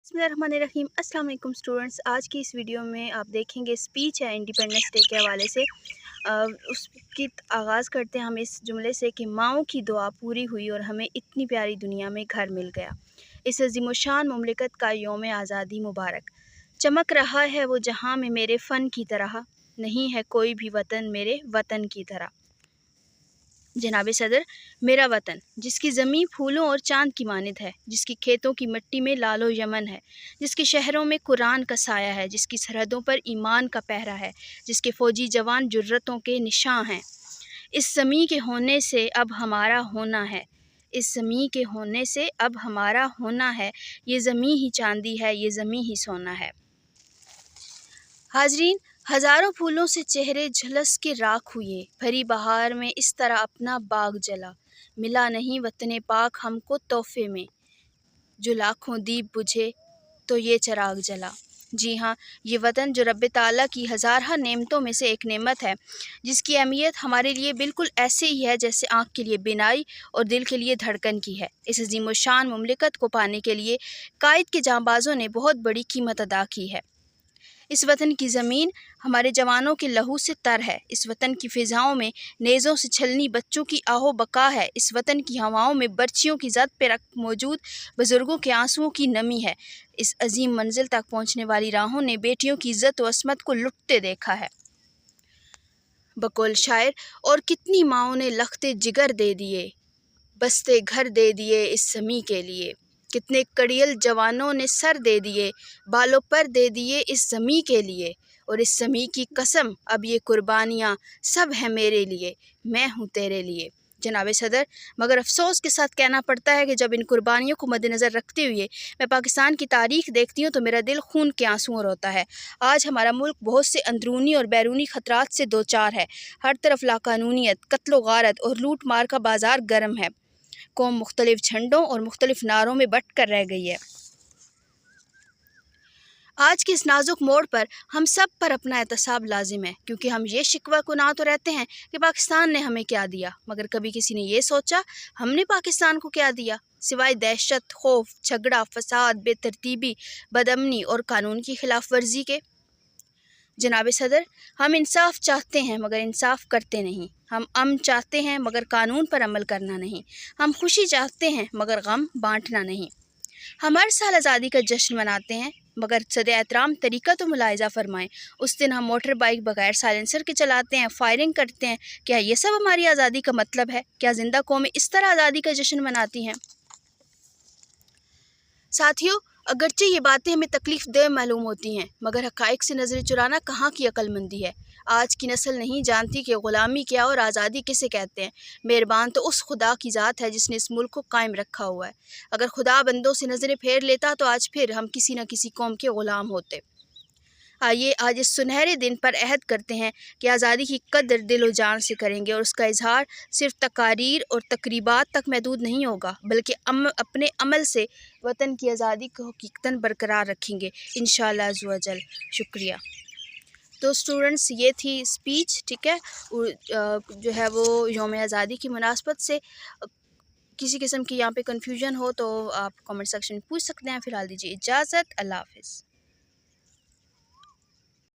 बिस्मिल्लाहिर्रहमानिर्रहीम। अस्सलाम वालेकुम स्टूडेंट्स। आज की इस वीडियो में आप देखेंगे स्पीच है इंडिपेंडेंस डे के हवाले से। उसकी आगाज़ करते हैं हम इस जुमले से कि माओं की दुआ पूरी हुई और हमें इतनी प्यारी दुनिया में घर मिल गया। इस अज़ीमुशान मुमलिकत का यौम आज़ादी मुबारक। चमक रहा है वो जहां में मेरे फ़न की तरह, नहीं है कोई भी वतन मेरे वतन की तरह। जनाब सदर, मेरा वतन जिसकी ज़मीं फूलों और चाँद की मानिंद है, जिसकी खेतों की मिट्टी में लालो यमन है, जिसके शहरों में कुरान का साया है, जिसकी सरहदों पर ईमान का पहरा है, जिसके फ़ौजी जवान जुर्रतों के निशां हैं। इस ज़मीं के होने से अब हमारा होना है, इस ज़मीं के होने से अब हमारा होना है। ये ज़मीं ही चांदी है, ये ज़मीं ही सोना है। हाज़रीन, हज़ारों फूलों से चेहरे झुलस के राख हुए, भरी बहार में इस तरह अपना बाग जला। मिला नहीं वतने पाक हमको तोहफे में, जो लाखों दीप बुझे तो ये चिराग जला। जी हाँ, ये वतन जो रब्बे ताला की हज़ारहा नेमतों में से एक नेमत है, जिसकी अहमियत हमारे लिए बिल्कुल ऐसे ही है जैसे आँख के लिए बिनाई और दिल के लिए धड़कन की है। इस अज़ीमुशान मुमलिकत को पाने के लिए कायद के जांबाज़ों ने बहुत बड़ी कीमत अदा की है। इस वतन की ज़मीन हमारे जवानों के लहू से तर है, इस वतन की फ़िज़ाओं में नेज़ों से छलनी बच्चों की आहो बका है, इस वतन की हवाओं में बर्चियों की ज़द पे मौजूद बुज़ुर्गों के आंसुओं की नमी है। इस अजीम मंजिल तक पहुँचने वाली राहों ने बेटियों की इज़्ज़त व अस्मत को लुटते देखा है। बकौल शायर, और कितनी माँओं ने लखते जिगर दे दिए, बसते घर दे दिए इस ज़मीं के लिए। कितने कड़ियल जवानों ने सर दे दिए, बालों पर दे दिए इस ज़मीं के लिए। और इस ज़मीं की कसम, अब ये कुर्बानियाँ सब हैं मेरे लिए, मैं हूँ तेरे लिए। जनाब सदर, मगर अफसोस के साथ कहना पड़ता है कि जब इन कुर्बानियों को मद्देनज़र रखते हुए मैं पाकिस्तान की तारीख़ देखती हूँ तो मेरा दिल खून के आंसुओं रोता है। आज हमारा मुल्क बहुत से अंदरूनी और बैरूनी ख़तरात से दो चार है। हर तरफ लाकानूनियत, कत्लो गारत और लूट मार का बाज़ार गर्म है। कौम मुख्तलिफ झंडों और मुख्तलिफ नारों में बट कर रह गई है। आज के इस नाजुक मोड़ पर हम सब पर अपना एहतसाब लाजिम है, क्योंकि हम ये शिकवा कुनाह तो रहते हैं कि पाकिस्तान ने हमें क्या दिया, मगर कभी किसी ने ये सोचा हमने पाकिस्तान को क्या दिया, सिवाय दहशत, खौफ, झगड़ा, फसाद, बेतरतीबी, बदअमनी और कानून की खिलाफ वर्जी के। जनाब सदर, हम इंसाफ चाहते हैं मगर इंसाफ करते नहीं। हम अमन चाहते हैं मगर कानून पर अमल करना नहीं। हम खुशी चाहते हैं मगर गम बांटना नहीं। हम हर साल आज़ादी का जश्न मनाते हैं, मगर सदे एहतराम तरीका तो मुलाहिज़ा फ़रमाएँ। उस दिन हम मोटर बाइक बगैर साइलेंसर के चलाते हैं, फायरिंग करते हैं। क्या ये सब हमारी आज़ादी का मतलब है? क्या ज़िंदा कौमें इस तरह आज़ादी का जश्न मनाती हैं? साथियों, अगरचे ये बातें हमें तकलीफ़ दे मालूम होती हैं, मगर हक़ाइक़ से नज़रें चुराना कहाँ की अक्लमंदी है। आज की नस्ल नहीं जानती कि ग़ुलामी क्या और आज़ादी किसे कहते हैं। मेहरबान तो उस खुदा की ज़ात है जिसने इस मुल्क को कायम रखा हुआ है। अगर खुदा बंदों से नज़रें फेर लेता तो आज फिर हम किसी न किसी कौम के ग़ुलाम होते। आइए आज इस सुनहरे दिन पर अहद करते हैं कि आज़ादी की कदर दिलो जान से करेंगे और उसका इजहार सिर्फ तकारीर और तकरीबात तक महदूद नहीं होगा, बल्कि अपने अमल से वतन की आज़ादी को हकीकतन बरकरार रखेंगे इंशाअल्लाह अज़्ज़ व जल। शुक्रिया। तो स्टूडेंट्स, ये थी स्पीच, ठीक है, जो है वो यौम आज़ादी की मुनासबत से। किसी किस्म की यहाँ पे कन्फ्यूजन हो तो आप कमेंट सेक्शन में पूछ सकते हैं। फ़िलहाल दीजिए इजाज़त। अल्लाह हाफ़िज़।